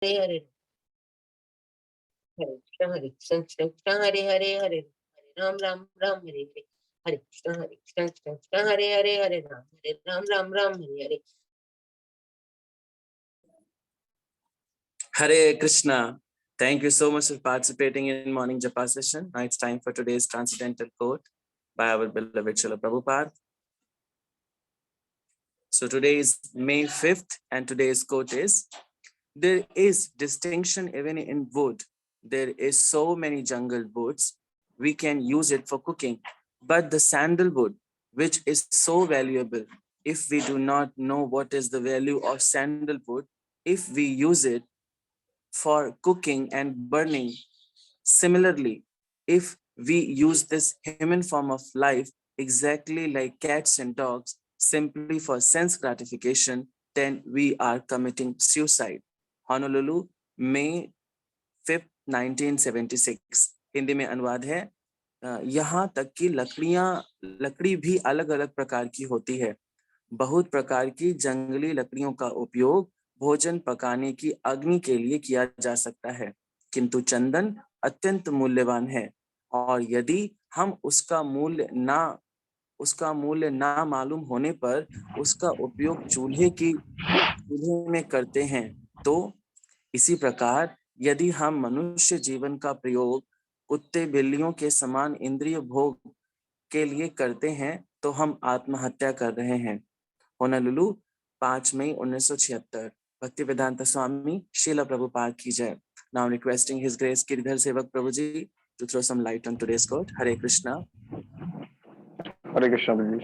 Hare Hare Krishna Krishna Hare Hare Hare Ram Ram Ram Hare Hare Hare Krishna Krishna Krishna Hare Hare Hare Ram Ram Ram Hare Hare Hare Krishna. Thank you so much for participating in morning Japa session. Now it's time for today's transcendental quote by our beloved Srila Prabhupada. So today is May 5th and today's quote is, there is distinction even in wood. There is so many jungle woods. We can use it for cooking. But the sandalwood, which is so valuable, if we do not know what is the value of sandalwood, if we use it for cooking and burning, similarly, if we use this human form of life exactly like cats and dogs simply for sense gratification, then we are committing suicide. Honolulu, May 5th, 1976. Hindi में अनुवाद है, यहाँ तक कि लकड़ी भी अलग अलग प्रकार की होती है। बहुत प्रकार की जंगली लकड़ियों का उपयोग भोजन पकाने की अग्नि के लिए किया जा सकता है, किंतु चंदन अत्यंत मूल्यवान है और यदि हम उसका मूल्य ना मालूम होने पर उसका उपयोग चूल्हे में करते हैं, तो इसी प्रकार यदि हम मनुष्य जीवन का प्रयोग कुत्ते बिल्लियों के समान इंद्रिय भोग के लिए करते हैं तो हम आत्महत्या कर रहे हैं। होनोलुलु 5 मई 1976। भक्ति वेदांत स्वामी श्रील प्रभुपाद की जय। Now requesting His Grace Girdhar सेवक प्रभु जी to throw some light on today's quote. हरे कृष्णा। हरे कृष्णा जी।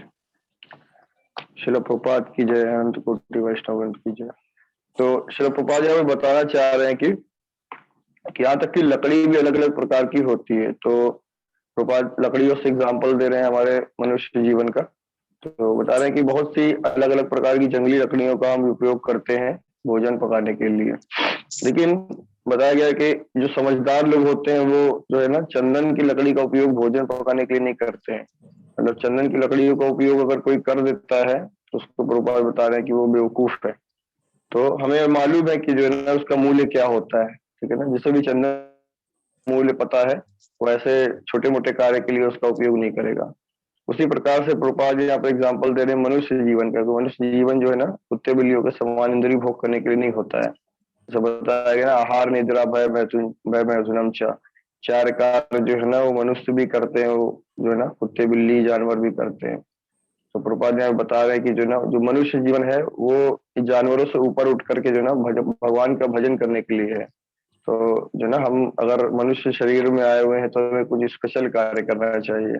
श्रील प्रभुपाद की जय, अनंत कोटि वैष्णव की जय। तो श्रील प्रभुपाद जी हमें बताना चाह रहे हैं कि यहाँ तक कि लकड़ी भी अलग अलग प्रकार की होती है। तो प्रभुपाद लकड़ियों से एग्जाम्पल दे रहे हैं हमारे मनुष्य जीवन का। तो बता रहे हैं कि बहुत सी अलग अलग प्रकार की जंगली लकड़ियों का हम उपयोग करते हैं भोजन पकाने के लिए, लेकिन बताया गया है कि जो समझदार लोग होते हैं वो जो है ना चंदन की लकड़ी का उपयोग भोजन पकाने के लिए नहीं करते हैं। मतलब चंदन की लकड़ियों का उपयोग अगर कोई कर देता है तो उसको प्रभुपाद बता रहे हैं कि वो बेवकूफ है। तो हमें मालूम है कि जो है ना उसका मूल्य क्या होता है, ठीक है ना। जिसे भी चंदन मूल्य पता है वो ऐसे छोटे मोटे कार्य के लिए उसका उपयोग नहीं करेगा। उसी प्रकार से प्रभुपाद जी यहाँ पर एग्जाम्पल दे रहे हैं मनुष्य जीवन का। तो मनुष्य जीवन जो है ना कुत्ते बिल्लियों के समान इंद्रिय भोग करने के लिए नहीं होता है। जैसे बताया गया ना, आहार निद्रा भय मैथुनम चार कार्य जो है ना वो मनुष्य भी करते हैं, वो जो है ना कुत्ते बिल्ली जानवर भी करते हैं। तो प्रभुपाद जी बता रहे हैं कि जो ना जो मनुष्य जीवन है वो जानवरों से ऊपर उठ करके जो ना भगवान का भजन करने के लिए है। तो जो ना हम अगर मनुष्य शरीर में आए हुए हैं तो हमें कुछ स्पेशल कार्य करना चाहिए।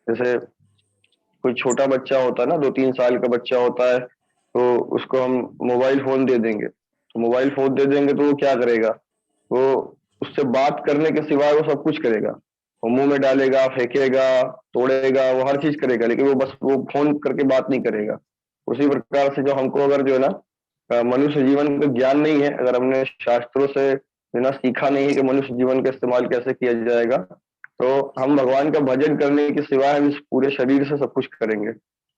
जैसे कोई छोटा बच्चा होता है ना, 2-3 साल का बच्चा होता है, तो उसको हम मोबाइल फोन दे देंगे। तो मोबाइल फोन दे देंगे तो वो क्या करेगा, वो उससे बात करने के सिवाय वो सब कुछ करेगा। वो मुंह में डालेगा, फेंकेगा, तोड़ेगा, वो हर चीज करेगा, लेकिन वो बस वो फोन करके बात नहीं करेगा। उसी प्रकार से जो हमको अगर जो है ना मनुष्य जीवन का ज्ञान नहीं है, अगर हमने शास्त्रों से जो ना सीखा नहीं है कि मनुष्य जीवन का इस्तेमाल कैसे किया जाएगा, तो हम भगवान का भजन करने के सिवाय हम इस पूरे शरीर से सब कुछ करेंगे।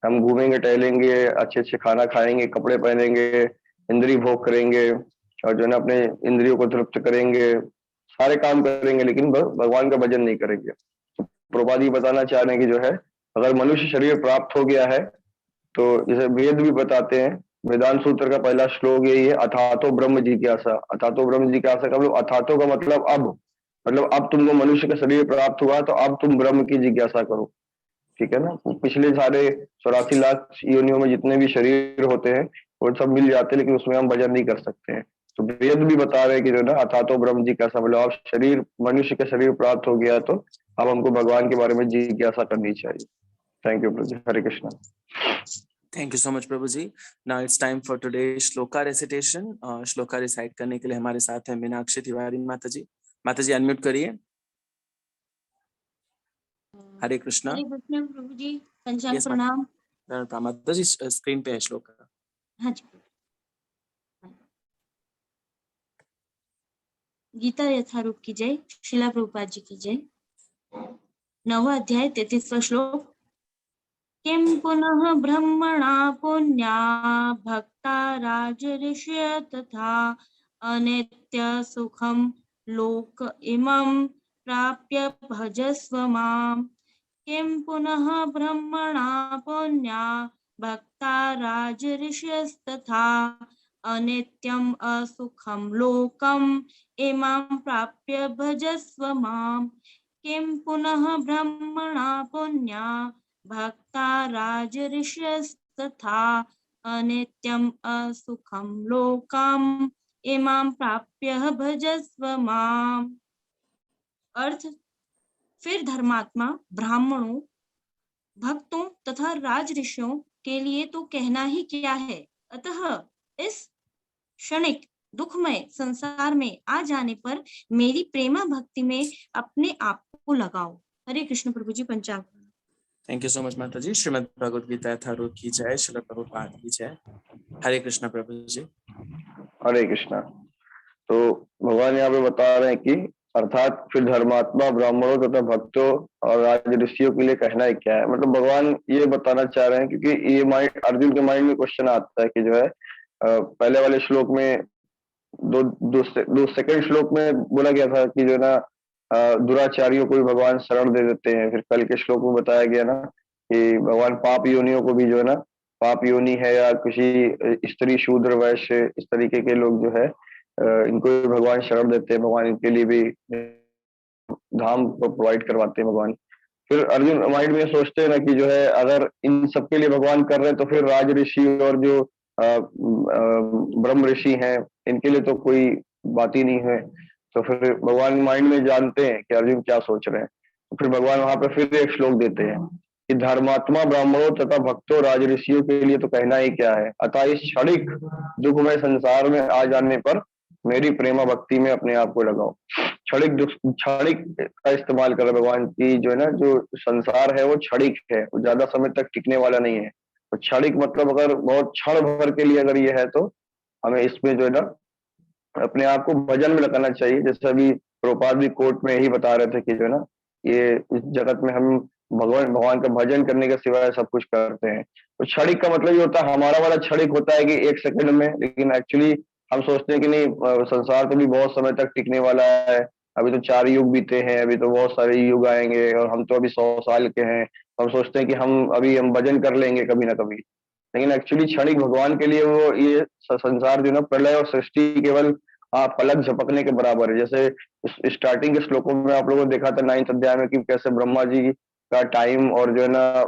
हम घूमेंगे, टहलेंगे, अच्छे अच्छे खाना खाएंगे, कपड़े पहनेंगे, इंद्रिय भोग करेंगे और जो है ना अपने इंद्रियों को तृप्त करेंगे, सारे काम करेंगे, लेकिन भगवान का भजन नहीं करेंगे। तो प्रभुपाद जी बताना चाह रहे हैं कि जो है अगर मनुष्य शरीर प्राप्त हो गया है तो जैसे वेद भी बताते हैं, वेदांत सूत्र का पहला श्लोक यही है, अथातो ब्रह्म जिज्ञासा। अथातो ब्रह्म जिज्ञासा का मतलब, अथातो का मतलब अब तुमको मनुष्य का शरीर प्राप्त हुआ तो अब तुम ब्रह्म की जिज्ञासा करो, ठीक है ना। पिछले सारे 84 लाख योनियों में जितने भी शरीर होते हैं वो सब मिल जाते हैं, लेकिन उसमें हम भजन नहीं कर सकते हैं। तो वेद भी बता रहे हैं कि जो ना अथातो ब्रह्म जिज्ञासा, मतलब आप शरीर मनुष्य का शरीर प्राप्त हो गया तो अब हमको भगवान के बारे में जिज्ञासा करनी चाहिए। थैंक यू प्रभु। Hare Krishna. Thank you so much प्रभु जी। Now it's time for today's shloka recitation. Shloka recite करने के लिए हमारे साथ है मीनाक्षी तिवारी माता जी। माता जी अनम्यूट करिए। हरे कृष्णा। हरे कृष्णा प्रभु जी। पंचांग प्रणाम। माता जी स्क्रीन पे है श्लोका। हाँ जी। गीता यथारूप की जय। शिला प्रभुपाद जी की जय। 9वां अध्याय 33वां श्लोक। किं पुनः ब्रह्मणा पुण्या भक्ता राजऋषय तथा अनित्य सुखम लोक इमं प्राप्य भजस्व माम् किं पुनः ब्रह्मणा पुण्या भक्ता राजऋषयस्तथा अनित्यम् असुखं लोकम् इमं प्राप्य भजस्व माम् किं पुनः ब्रह्मणा पुण्या भक्ता राजऋषयस्तथा अनित्यम् असुखं लोकम् इमं प्राप्य भजस्व माम्। अर्थ, फिर धर्मात्मा ब्राह्मणों, भक्तों तथा राज ऋषियों के लिए तो कहना ही क्या है, अतः इस क्षणिक दुखमय संसार में आ जाने पर मेरी प्रेमा भक्ति में अपने आप को लगाओ। हरे कृष्ण प्रभु जी। पंचांग। Thank you so much, Mataji. Srimad Bhagavad Gita यथारूप की जय, श्रील प्रभुपाद की जय। हरे कृष्ण प्रभु जी। हरे कृष्णा। तो भगवान यहाँ पे बता रहे हैं कि अर्थात फिर धर्मात्मा ब्राह्मणों तथा भक्तों और राज ऋषियों के लिए कहना है क्या है, मतलब भगवान ये बताना चाह रहे हैं, क्योंकि ये माइंड अर्जुन के माइंड में क्वेश्चन आता है कि जो है पहले वाले श्लोक में दो सेकंड श्लोक में बोला गया था कि जो है ना दुराचारियों को भी भगवान शरण दे देते हैं। फिर कल के श्लोक में बताया गया ना कि भगवान पाप योनियों को भी जो है ना, पाप योनि है या किसी स्त्री शूद्र वैश्य इस तरीके के लोग जो है इनको भी भगवान शरण देते हैं, भगवान इनके लिए भी धाम को प्रोवाइड करवाते हैं भगवान। फिर अर्जुन माइंड में सोचते हैं ना कि जो है अगर इन सबके लिए भगवान कर रहे हैं तो फिर राज ऋषि और जो ब्रह्म ऋषि हैं इनके लिए तो कोई बात ही नहीं है। तो फिर भगवान माइंड में जानते हैं कि अर्जुन क्या सोच रहे हैं, तो फिर भगवान वहां पे फिर एक श्लोक देते हैं कि धर्मात्मा ब्राह्मणों तथा भक्तों राज ऋषियों के लिए तो कहना ही क्या है, अतः इस क्षणिक दुखमय संसार में आ जाने पर मेरी प्रेमा भक्ति में अपने आप को लगाओ। क्षणिक का इस्तेमाल कर रहे भगवान की, जो है ना जो संसार है वो क्षणिक है, वो ज्यादा समय तक टिकने वाला नहीं है। तो क्षणिक मतलब अगर बहुत क्षण भर के लिए अगर ये है तो हमें इसमें जो है ना अपने आप को भजन में लगाना चाहिए। जैसे अभी प्रभुपाद भी कोर्ट में यही बता रहे थे कि जो है ना ये इस जगत में हम भगवान का भजन करने के सिवाय सब कुछ करते हैं। तो क्षणिक का मतलब ये होता है, हमारा वाला क्षणिक होता है कि एक सेकंड में, लेकिन एक्चुअली हम सोचते हैं कि नहीं संसार तो भी बहुत समय तक टिकने वाला है, अभी तो 4 युग बीते हैं, अभी तो बहुत सारे युग आएंगे और हम तो अभी 100 साल के हैं। हम सोचते हैं कि हम भजन कर लेंगे कभी ना कभी, लेकिन एक्चुअली क्षणिक भगवान के लिए वो ये संसार जो ना प्रलय और सृष्टि केवल पलक झपकने के बराबर है। जैसे स्टार्टिंग के श्लोकों में आप लोगों ने देखा था 9th अध्याय में कि कैसे ब्रह्मा जी का टाइम और जो है ना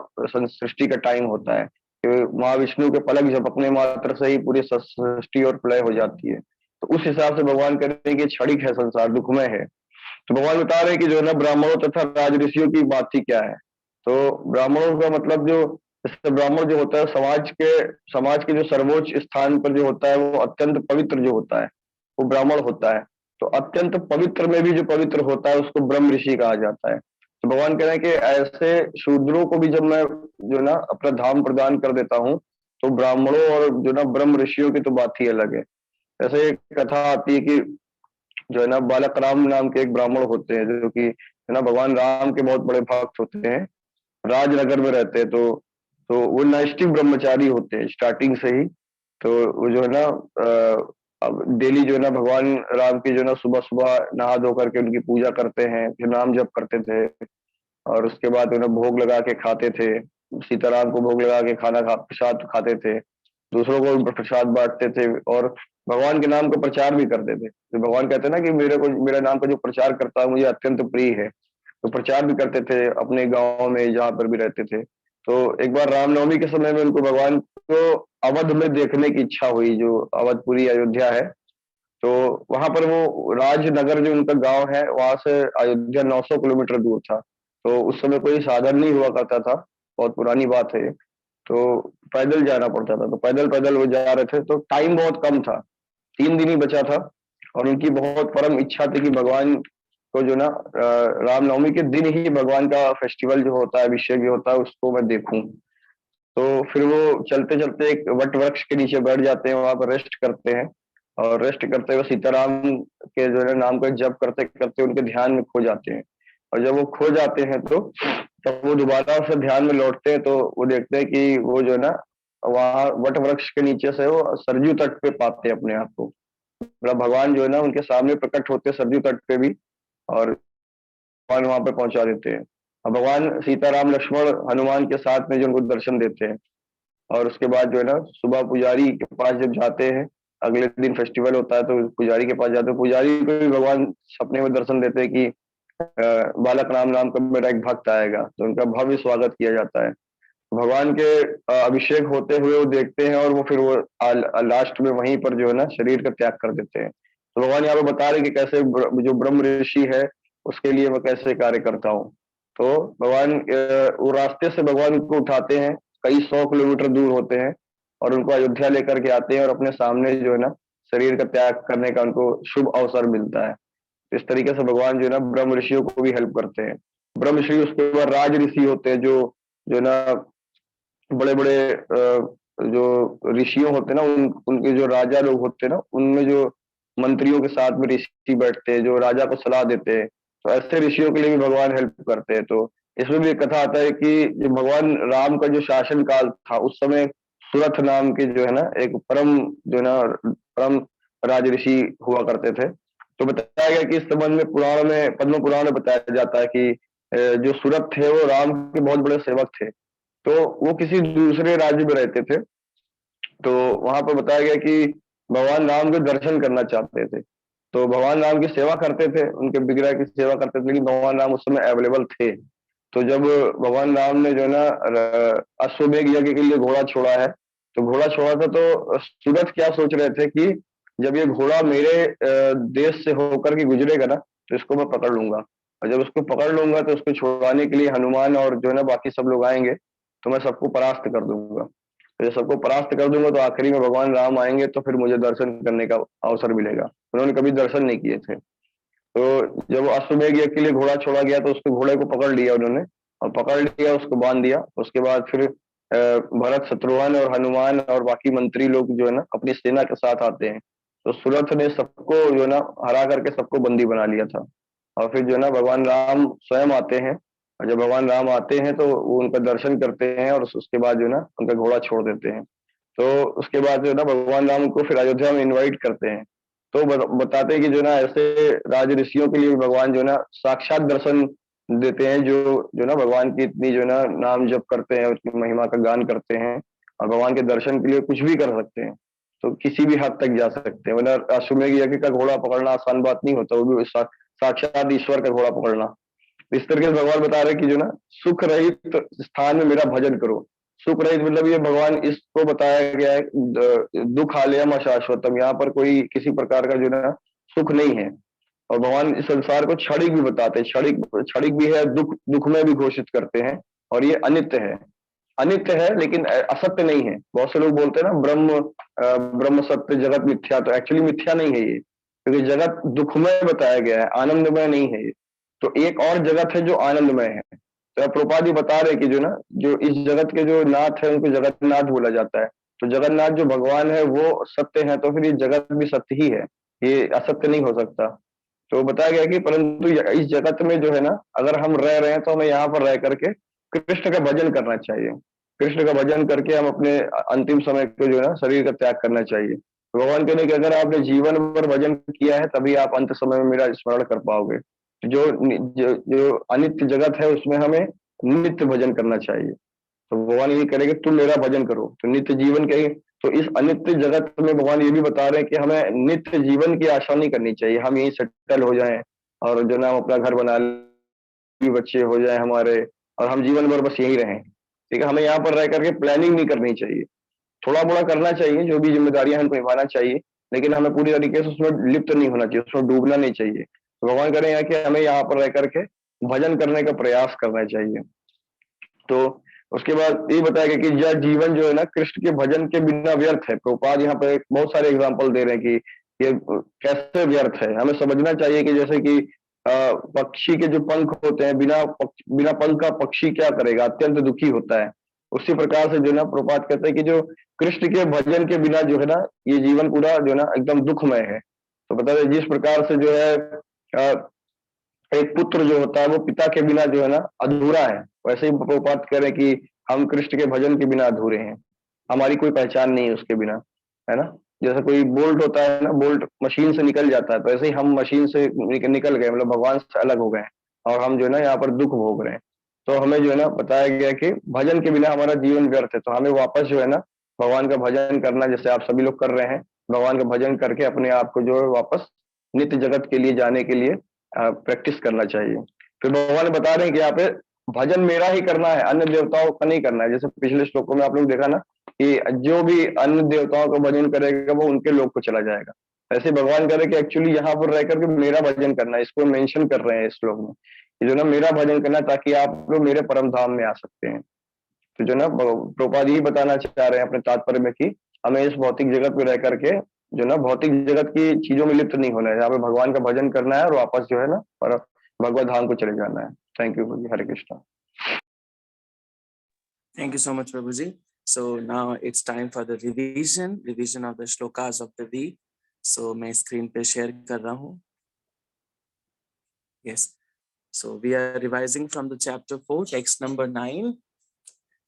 सृष्टि का टाइम होता है कि महाविष्णु के पलक झपकने मात्र से ही पूरी सृष्टि और प्रलय हो जाती है। तो उस हिसाब से भगवान कहते हैं कि क्षणिक है संसार, दुखमय है। तो भगवान बता रहे हैं कि जो है ना ब्राह्मणों तथा राज ऋषियों की बात ही क्या है। तो ब्राह्मणों का मतलब जो ब्राह्मण जो होता है समाज के जो सर्वोच्च स्थान पर जो होता है वो अत्यंत पवित्र जो होता है वो ब्राह्मण होता है। तो अत्यंत पवित्र में भी जो पवित्र होता है उसको ब्रह्म ऋषि कहा जाता है। तो भगवान कह रहे हैं कि ऐसे शूद्रों को भी जब मैं जो ना अपना धाम प्रदान कर देता हूँ तो ब्राह्मणों और जो ना ब्रह्म ऋषियों की तो बात ही अलग है। ऐसे एक कथा आती है कि जो है ना बालक राम नाम के एक ब्राह्मण होते हैं जो कि है ना भगवान राम के बहुत बड़े भक्त होते हैं, राजनगर में रहते हैं। तो वो नैष्ठिक ब्रह्मचारी होते हैं स्टार्टिंग से ही। तो वो जो है ना अब डेली जो है ना भगवान राम की जो है ना सुबह सुबह नहा धो करके उनकी पूजा करते हैं, फिर नाम जप करते थे और उसके बाद उन्हें भोग लगा के खाते थे। सीताराम को भोग लगा के प्रसाद खाते थे, दूसरों को प्रसाद बांटते थे और भगवान के नाम का प्रचार भी करते थे। तो भगवान कहते हैं ना कि मेरा नाम का जो प्रचार करता है मुझे अत्यंत प्रिय है। तो प्रचार भी करते थे अपने गाँव में जहाँ पर भी रहते थे। तो एक बार रामनवमी के समय में उनको भगवान को अवध में देखने की इच्छा हुई, जो अवधपुरी अयोध्या है। तो वहां पर वो राजनगर जो उनका गांव है वहां से अयोध्या 900 किलोमीटर दूर था। तो उस समय कोई साधन नहीं हुआ करता था, बहुत पुरानी बात है। तो पैदल जाना पड़ता था, तो पैदल पैदल वो जा रहे थे। तो टाइम बहुत कम था, 3 दिन ही बचा था और उनकी बहुत परम इच्छा थी कि भगवान को जो ना रामनवमी के दिन ही भगवान का फेस्टिवल जो होता है, अभिषेक जो होता है, उसको मैं देखूं। तो फिर वो चलते चलते एक वट वृक्ष के नीचे बैठ जाते हैं, वहां पर रेस्ट करते हैं और रेस्ट करते हुए सीताराम के जो है नाम को जप करते करते उनके ध्यान में खो जाते हैं। और जब वो खो जाते हैं तो तब वो दोबारा से ध्यान में लौटते हैं तो वो देखते हैं कि वो जो है ना वहां वट वृक्ष के नीचे से वो सरयू तट पे पाते हैं अपने आप को। मतलब भगवान जो है ना उनके सामने प्रकट होते हैं सरयू तट पे भी, और भगवान वहां पे पहुंचा देते हैं। और भगवान सीताराम लक्ष्मण हनुमान के साथ में जो उनको दर्शन देते हैं। और उसके बाद जो है ना सुबह पुजारी के पास जब जाते हैं, अगले दिन फेस्टिवल होता है तो पुजारी के पास जाते हैं, पुजारी को भी भगवान सपने में दर्शन देते हैं कि बालक राम नाम का मेरा एक भक्त आएगा, तो उनका भव्य स्वागत किया जाता है। भगवान के अभिषेक होते हुए वो देखते हैं, और वो फिर वो लास्ट में वहीं पर जो है ना शरीर का त्याग कर देते हैं। तो भगवान यहाँ पे बता रहे हैं कि कैसे जो ब्रह्म ऋषि है उसके लिए मैं कैसे कार्य करता हूँ। तो भगवान वो रास्ते से भगवान को उठाते हैं, कई 100 किलोमीटर दूर होते हैं, और उनको अयोध्या लेकर के आते हैं, और अपने सामने जो है ना शरीर का त्याग करने का उनको शुभ अवसर मिलता है। इस तरीके से भगवान जो है ना ब्रह्म ऋषियों को भी हेल्प करते हैं। ब्रह्म ऋषि, उसके बाद राज ऋषि होते हैं, जो ना बड़े बड़े जो ऋषियों होते हैं ना, उनके जो राजा लोग होते हैं ना, उनमें जो मंत्रियों के साथ में ऋषि बैठते हैं जो राजा को सलाह देते हैं, तो ऐसे ऋषियों के लिए भी भगवान हेल्प करते हैं। तो इसमें भी एक कथा आता है कि जो भगवान राम का जो शासन काल था उस समय सुरथ नाम के जो है ना एक परम जो है ना परम राज ऋषि हुआ करते थे। तो बताया गया कि इस संबंध में पुराण में, पद्म पुराण में बताया जाता है कि जो सुरथ थे वो राम के बहुत बड़े सेवक थे। तो वो किसी दूसरे राज्य में रहते थे, तो वहां पर बताया गया कि भगवान राम के दर्शन करना चाहते थे। तो भगवान राम की सेवा करते थे, उनके विग्रह की सेवा करते थे, लेकिन भगवान राम उस समय अवेलेबल थे। तो जब भगवान राम ने जो है ना अश्वमेध यज्ञ के लिए घोड़ा छोड़ा है, तो घोड़ा छोड़ा था, तो सूरज क्या सोच रहे थे कि जब ये घोड़ा मेरे देश से होकर के गुजरेगा ना, तो इसको मैं पकड़ लूंगा, और जब उसको पकड़ लूंगा तो उसको छुड़ाने के लिए हनुमान और जो है ना बाकी सब लोग आएंगे, तो मैं सबको परास्त कर दूंगा। तो जब सबको परास्त कर दूंगा तो आखिरी में भगवान राम आएंगे, तो फिर मुझे दर्शन करने का अवसर मिलेगा। उन्होंने कभी दर्शन नहीं किए थे। तो जब अश्वमेध यज्ञ के लिए घोड़ा छोड़ा गया, तो उसके घोड़े को पकड़ लिया उन्होंने, और पकड़ लिया, उसको बांध दिया। उसके बाद फिर भरत, शत्रुघ्न और हनुमान और बाकी मंत्री लोग जो है ना अपनी सेना के साथ आते हैं। तो सुरथ ने सबको जो है ना हरा करके सबको बंदी बना लिया था। और फिर जो है ना भगवान राम स्वयं आते हैं, और जब भगवान राम आते हैं तो वो उनका दर्शन करते हैं, और उसके बाद जो है ना उनका घोड़ा छोड़ देते हैं। तो उसके बाद जो है ना भगवान राम को फिर अयोध्या में इनवाइट करते हैं। तो बताते हैं कि जो ना ऐसे राज ऋषियों के लिए भी भगवान जो ना साक्षात दर्शन देते हैं, जो ना भगवान की इतनी जो ना नाम जप करते हैं, उसकी महिमा का गान करते हैं, और भगवान के दर्शन के लिए कुछ भी कर सकते हैं, तो किसी भी हद तक जा सकते हैं। वरना अश्वमेध यज्ञ का घोड़ा पकड़ना आसान बात नहीं होता, वो भी साक्षात ईश्वर का घोड़ा पकड़ना। इस तरीके से भगवान बता रहे हैं कि जो ना सुख रहित स्थान में मेरा भजन करो। सुख रहित मतलब ये भगवान इसको बताया गया है, दुख आलयम अशाश्वतम, यहाँ पर कोई किसी प्रकार का जो ना सुख नहीं है। और भगवान इस संसार को क्षणिक भी बताते हैं, क्षणिक क्षणिक भी है, दुख दुख में भी घोषित करते हैं, और ये अनित्य है। अनित्य है लेकिन असत्य नहीं है। बहुत से लोग बोलते हैं ना ब्रह्म सत्य जगत मिथ्या, तो एक्चुअली मिथ्या नहीं है ये, क्योंकि जगत दुखमय बताया गया है, आनंदमय नहीं है ये। तो एक और जगत है जो आनंदमय है। तो प्रभुपाद जी बता रहे कि जो ना जो इस जगत के जो नाथ है उनको जगन्नाथ बोला जाता है। तो जगन्नाथ जो भगवान है वो सत्य है, तो फिर ये जगत भी सत्य ही है, ये असत्य नहीं हो सकता। तो बताया गया कि परंतु इस जगत में जो है ना अगर हम रह रहे हैं तो हमें यहाँ पर रह करके कृष्ण का भजन करना चाहिए। कृष्ण का भजन करके हम अपने अंतिम समय को जो है ना शरीर का त्याग करना चाहिए। तो भगवान कहने कि अगर आपने जीवन भर भजन किया है तभी आप अंत समय में मेरा स्मरण कर पाओगे। जो जो, जो अनित्य जगत है उसमें हमें नित्य भजन करना चाहिए। तो भगवान ये करेंगे तुम मेरा भजन करो, तो नित्य जीवन के। तो इस अनित्य जगत में भगवान ये भी बता रहे हैं कि हमें नित्य जीवन की आशा नहीं करनी चाहिए, हम यहीं सेटल हो जाएं और जो ना हम अपना घर बना लें, बच्चे हो जाएं हमारे, और हम जीवन भर बस यहीं रहें। ठीक है, हमें यहाँ पर रह करके प्लानिंग नहीं करनी चाहिए। थोड़ा बड़ा करना चाहिए, जो भी जिम्मेदारियां हमको निभाना चाहिए, लेकिन हमें पूरी तरीके से उसमें लिप्त नहीं होना चाहिए, उसमें डूबना नहीं चाहिए। तो भगवान कह रहे हैं कि हमें यहाँ पर रह करके भजन करने का प्रयास करना चाहिए। तो उसके बाद ये बताया गया कि यह जीवन जो है ना कृष्ण के भजन के बिना व्यर्थ है। प्रभुपाद यहाँ पर बहुत सारे एग्जाम्पल दे रहे हैं कि ये कैसे व्यर्थ है। हमें समझना चाहिए कि जैसे कि पक्षी के जो पंख होते हैं, बिना पंख का पक्षी क्या करेगा, अत्यंत दुखी होता है। उसी प्रकार से जो ना प्रभुपाद कहते हैं कि जो कृष्ण के भजन के बिना जो है ना ये जीवन पूरा जो है ना एकदम दुखमय है। तो बता दें जिस प्रकार से जो है एक पुत्र जो होता है वो पिता के बिना जो है ना अधूरा है, वैसे ही प्रभुपाद कह रहे हैं कि हम कृष्ण के भजन के बिना अधूरे हैं, हमारी कोई पहचान नहीं है उसके बिना, है ना। जैसे कोई बोल्ट होता है ना, बोल्ट मशीन से निकल जाता है, तो ऐसे ही हम मशीन से निकल गए, मतलब भगवान से अलग हो गए और हम जो है ना यहाँ पर दुख भोग रहे हैं। तो हमें जो है ना बताया गया कि भजन के बिना हमारा जीवन व्यर्थ है, तो हमें वापस जो है ना भगवान का भजन करना, जैसे आप सभी लोग कर रहे हैं, भगवान का भजन करके अपने आप को जो है वापस नित्य जगत के लिए जाने के लिए प्रैक्टिस करना चाहिए। फिर भगवान बता रहे हैं कि यहाँ पे भजन मेरा ही करना है, अन्य देवताओं का नहीं करना है। जैसे पिछले श्लोकों में आप लोग देखा ना कि जो भी अन्य देवताओं का भजन करेगा वो उनके लोक को चला जाएगा। ऐसे भगवान कह रहे कि एक्चुअली यहाँ पर रह करके मेरा भजन करना है, इसको मेंशन कर रहे हैं इस श्लोक में, कि जो ना मेरा भजन करना, ताकि आप लोग मेरे परम धाम में आ सकते हैं। तो जो ना प्रभुपाद यही बताना चाह रहे हैं अपने तात्पर्य में कि हमें इस भौतिक जगत में रह करके जो ना भौतिक जगत की चीजों में लिप्त नहीं होना है, यहाँ पे भगवान का भजन करना है और वापस जो है ना और भगवत धाम को चले जाना है। थैंक यू प्रभु जी, Hare Krishna. Thank you so much, Prabhuji. So now it's time for the revision of the shlokas of the week. So मैं screen पे share कर रहा हूँ. Yes. So we are revising from the chapter 4, text number 9.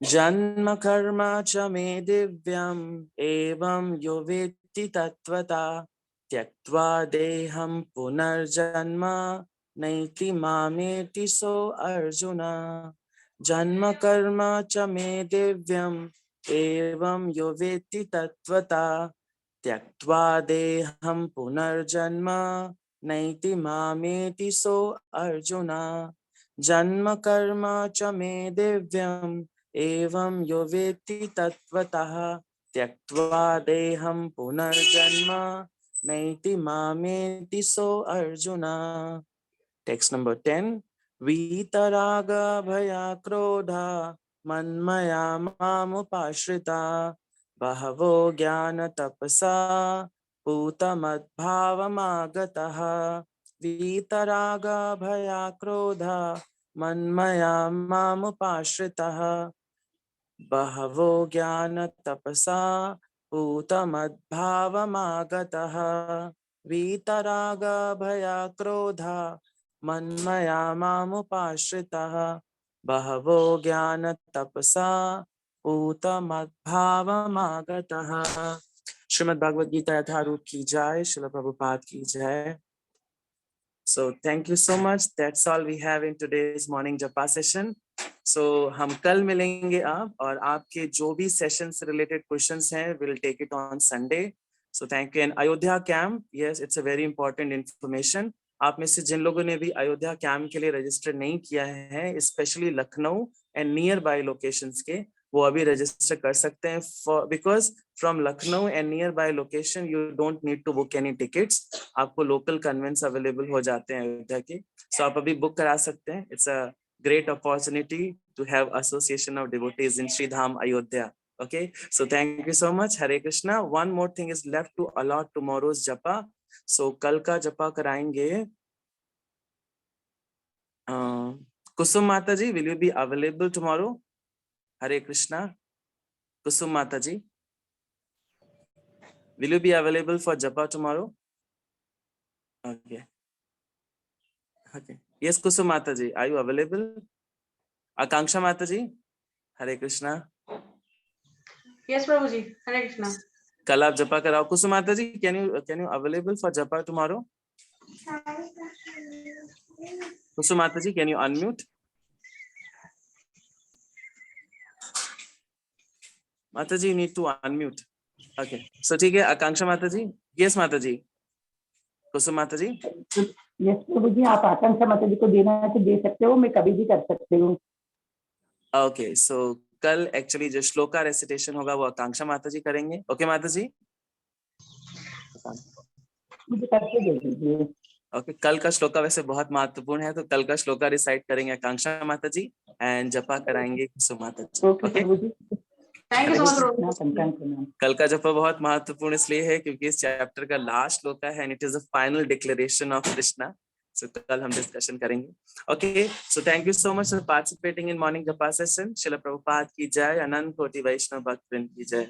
Janma karma cha me divyam evam yo vetti tattvata tyaktva deham punarjanma naiti mameti so Arjuna. जन्म कर्म च मे दिव्यम एवं यो वेत्ति तत्वता त्यक्त्वा देहं पुनर्जन्म नैति मामेति सो अर्जुना। जन्म कर्म च मे दिव्यम एवं यो वेत्ति तत्वतः त्यक्त्वा देहं पुनर्जन्म नैति मामेति सो अर्जुना। Text number 10. वीतरागा भया क्रोधा मन्मया मामुपाश्रिता बहवो ज्ञान तपसा पूतमद्भावमागतः। वीतरागा भया क्रोधा मन्मया मामुपाश्रितः बहवो ज्ञान तपसा पूतमद्भावमागतः। वीतरागा भया क्रोधा मन्मया मामुपाश्रितः बहवो ज्ञान तपसा पूतमद्भावमागतः। श्रीमद् भागवत गीता यथारूप की जय, श्रील प्रभुपाद की जय। So thank you so much. That's all we have in today's morning japa session. So हम कल मिलेंगे आप, और आपके जो भी सेशन से रिलेटेड क्वेश्चंस हैं we'll take it on Sunday. So thank you. And Ayodhya camp, yes, it's a very important information. आप में से जिन लोगों ने भी अयोध्या कैंप के लिए रजिस्टर नहीं किया है, specially Lucknow and nearby locations के, वो अभी रजिस्टर कर सकते हैं, because from Lucknow and nearby location you don't need to book any tickets, आपको लोकल कन्वेंस अवेलेबल हो जाते हैं अयोध्या के, सो आप अभी बुक करा सकते हैं. It's a great opportunity to have association of devotees in Sri Dham Ayodhya. Okay, so thank you so much. Hare Krishna. One more thing is left to allot tomorrow's japa. So कल का जपा कराएंगे कुसुम माता जी. Will you be available tomorrow? Hare Krishna. Kusum Mata ji, will you be available for japa tomorrow? Okay. Okay. Yes, Kusum Mata ji, are you available? Akanksha Mata ji, Hare Krishna. Yes, Prabhuji. Hare Krishna. कल आप जपा कराओ. कुसुम माता जी, can you available for japa tomorrow? Kusum Mata ji, can you unmute? माता जी, you need to unmute. Okay. So ठीक है, आकांक्षा माता जी. Yes माता जी. कुसुम माता जी. यस प्रभु जी, आप आकांक्षा माता जी को देना है तो दे सकते हो, मैं कभी भी कर सकती हूँ. Okay, so कल एक्चुअली जो श्लोका रेसिटेशन होगा वो आकांक्षा माता जी करेंगे. ओके माता जी, मुझे करके दे दीजिए. ओके. कल का श्लोका वैसे बहुत महत्वपूर्ण है, तो कल का श्लोका रिसाइट करेंगे आकांक्षा माता जी एंड जपा कराएंगे कुसुम माता ji. Okay Prabhu ji. Thank you so much, Prabhuji. कल का जपा बहुत महत्वपूर्ण इसलिए है क्योंकि इस चैप्टर का लास्ट श्लोका है and it is the final declaration of Krishna. So कल हम डिस्कशन करेंगे. Okay, so thank you so much for participating in morning japa session. Srila Prabhupada की जय, अनंत कोटि वैष्णव भक्तवृंद की जय.